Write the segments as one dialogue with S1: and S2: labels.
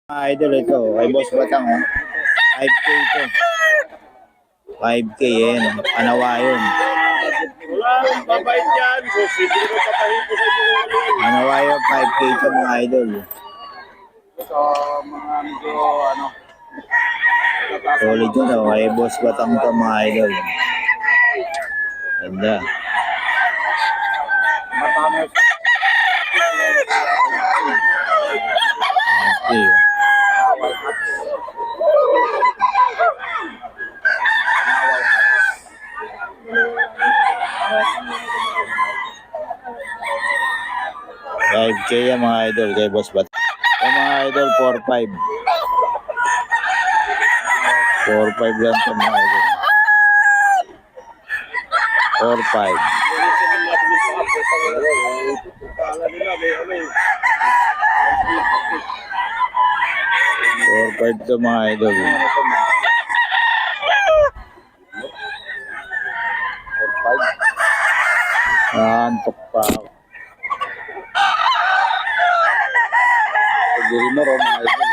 S1: Idol ito, kay Boss Batang, 5K ito. 5K yan, Anawa yun.
S2: Wala, babait yan. So, sige ko papahin ko sa inyo.
S1: Anawa yun, 5K ito mga idol.
S2: So, mga medyo,
S1: Solid yun, kay Boss Batang ito mga idol. Ganda.
S2: matamis.
S1: Okay. Five K yan mga idol kay Boss Bat. Yung mga idol 4-5. 4-5 lang ito mga idol. 4-5. 4-5 ito mga idol. Antok pa ako.
S2: Gilmore, mga idol.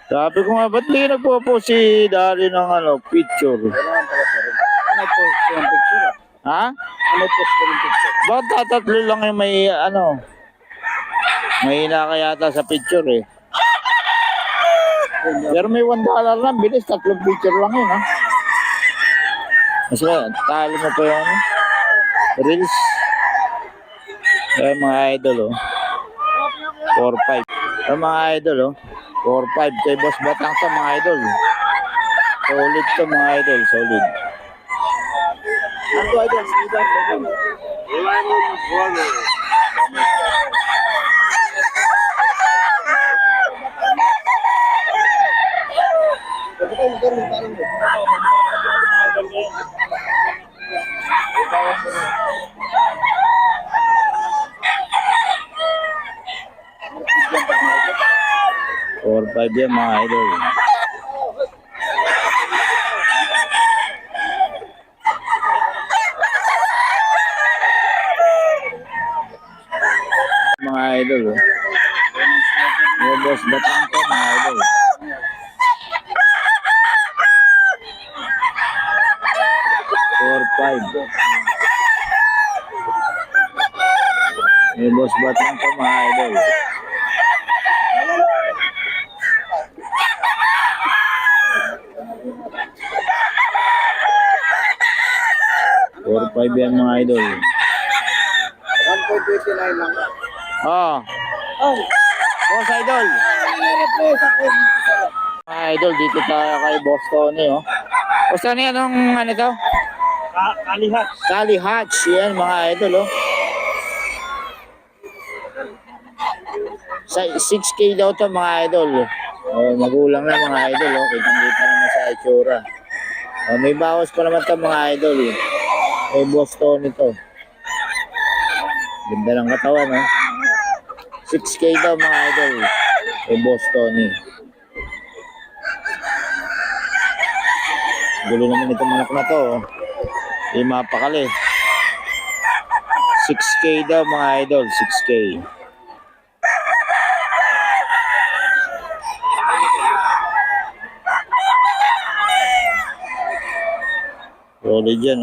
S1: Sabi ko nga, ba't di nagpo si Dari ng picture?
S2: Ano post ko ng picture?
S1: Ha?
S2: Ano post ko ng picture?
S1: Ba't tatatlo lang yung may may nakayata sa picture eh. Pero may $1 lang, bilis, 3 picture lang yun ha. Mas talo mo pa yung reels. Mga idol 4-5. Mga idol 4-5 kay Boss Batang sa mga idol. Solid to mga idol, solid.
S2: Ano idol? Lemon Brother.
S1: Four, 5 yan mga idol. Mga idol Boss Batang to mga idol. Four, 5. Boss Batang to mga idol. Four, 5 yan mga idol.
S2: 1.29 lang.
S1: Oh, Boss Idol. Mga idol, dito tayo kay Boss Tony Boss Tony, anong to?
S2: Kalihat.
S1: Kali Hatch, yan mga idol Sa 6K daw to mga idol. Magulang na mga idol Kitang-kita naman sa itsura. May bawas pa naman to mga idol Kay Boss Tony to. Ganda ng katawan 6K daw mga idol kay Boss Tony. Gulo naman itong manok na to Di mapakali. 6K daw mga idol, 6K. Solid yan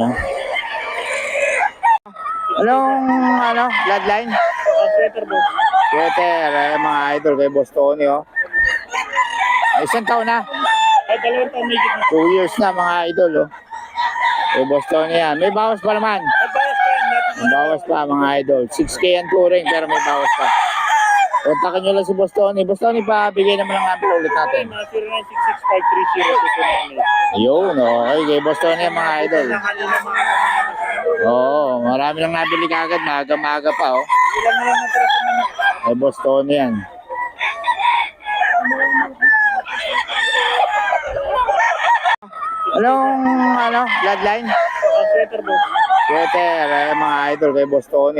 S1: Anong bloodline?
S2: Sweater boss.
S1: Sweater, mga idol kay Boss Tony Isang taon na.
S2: Ay, 2 taon may gitna.
S1: 2 years na mga idol Kay Boss Tony yan. May bawas pa naman.
S2: Ay, bawas pa yan.
S1: May bawas pa mga idol. 6K yan touring pero may bawas pa. Kontakin nyo lang si Boss Tony. Boss Tony pa, bigay naman ng number ulit natin.
S2: 0966-530-229.
S1: Ayun, okay. Kay Boss Tony yan mga idol. Oo, marami nang nabili kagad. Maaga-maaga pa
S2: Ilan na lang natira sa manok.
S1: Kay Boss Tony yan. Anong bloodline?
S2: Sweater boss.
S1: Sweater, mga idol kay Boss Tony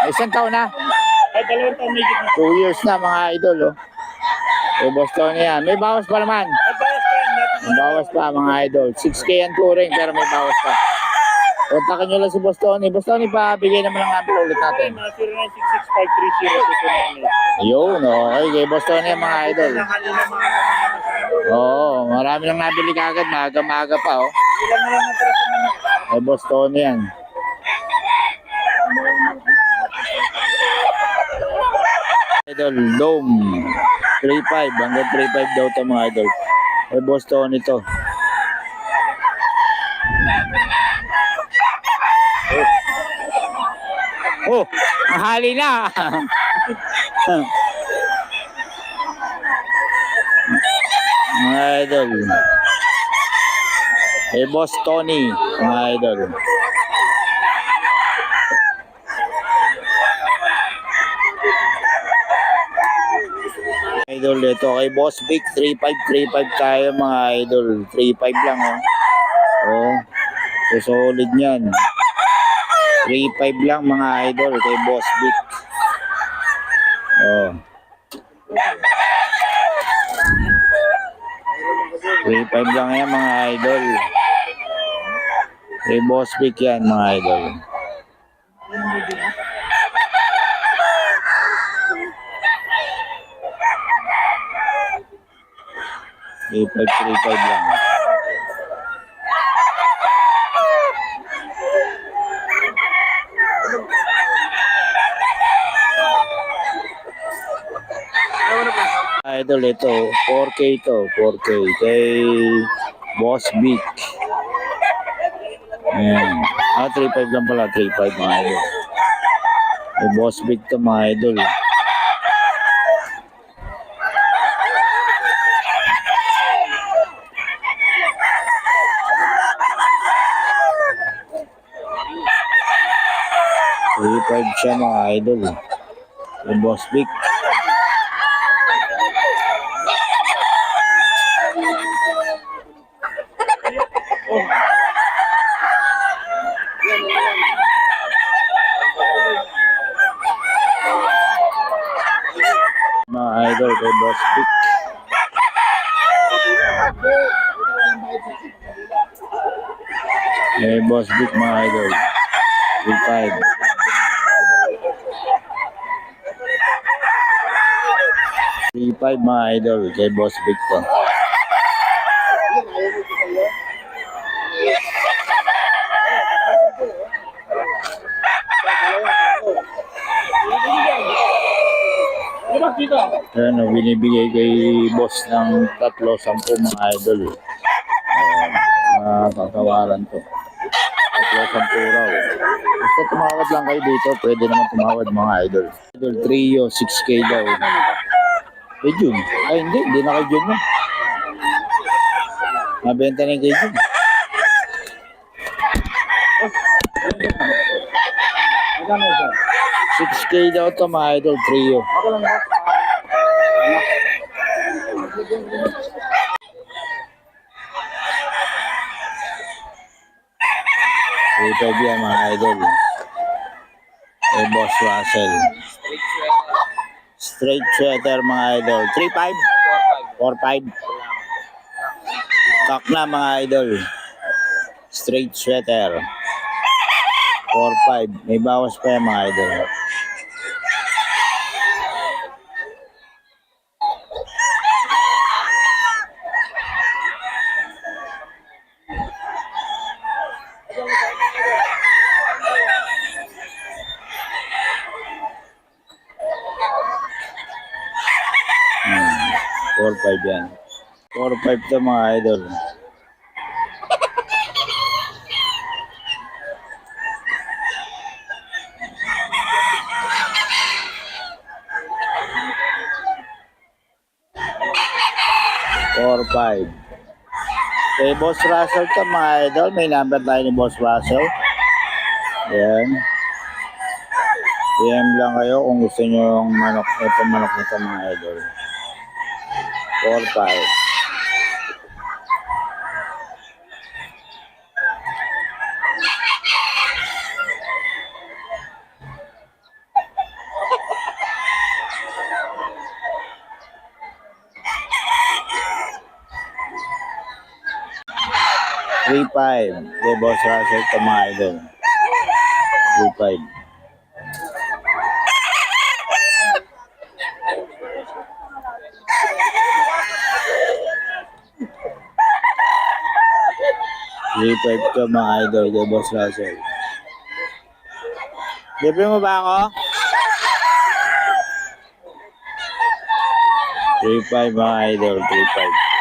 S1: Isang taon na.
S2: Ay, 2 taon may gitna.
S1: 2 years na mga idol Kay Boss Tony yan. May bawas pa naman.
S2: Ay, bawas pa yan.
S1: May bawas pa mga idol. 6K yan touring pero may bawas pa. Kontakin nyo lang si Boss Tony. Boss Tony, pabigay naman ang number ulit natin.
S2: 0966-530-29.
S1: Yun, okay. Kay Boss Tony ang mga idol.
S2: Na kanina mga kasama.
S1: Oo, marami lang nabili kagad. Maaga-maaga pa, oh.
S2: Ilan na lang natira sa mga.
S1: Kay Boss Tony yan. Idol, Dome. 3.5. Hanggang 3.5 daw ito mga idol. Kay Boss Tony to. Oh, mahali na. Mga idol. Kay Boss Tony, mga idol. Idol, ito kay Boss Vic, 3.5 tayo mga idol. 3.5 lang, oh. Oh, so solid yan. 3.5 lang mga idol kay Boss Vic. Oh. 3.5 lang yan mga idol. Kay Boss Vic yan mga idol. Three five lang. Idol, ito 4K to, 4K kay Boss Vic. Ayan. 3.5 lang pala, 3.5 mga idol. Kay Boss Vic to mga idol. Three-five siya mga idol. Kay Boss Vic. Mga idol kay Boss Vic. Kay Boss Vic mga idol. 3.5. 3.5 mga idol kay Boss Vic to. Ayan, binibigay kay boss ng 3-10 mga idol. Kakawaran to. 3-10 raw. Basta tumawad lang kayo dito, pwede naman tumawad mga idol. Idol trio, 6K daw. Kay Jun. Ay hindi na kay Jun na. Mabenta na yung kay Jun.
S2: Magkano ito?
S1: 6K daw to mga idol, trio.
S2: Ako lang boss.
S1: Ito yan mga idol. Kay Boss Russell. Straight sweater mga idol. 3.5? 4.5? Talk na mga idol. Straight sweater. 4.5. May bawas pa yan mga idol. Hmm. 4.5 yan. 4.5 to mga idol. Or 5. Kay Boss Russell to mga idol. May number tayo ni Boss Russell. Ayan. PM lang kayo kung gusto nyo yung manok. Ito manok nito mga idol. 4-5. 3.5. Kay Boss Russell ito mga idol. 3.5. Three to mga idol kay Boss Russell. Libre mo ba ako? 3.5 mga idol, 3.5.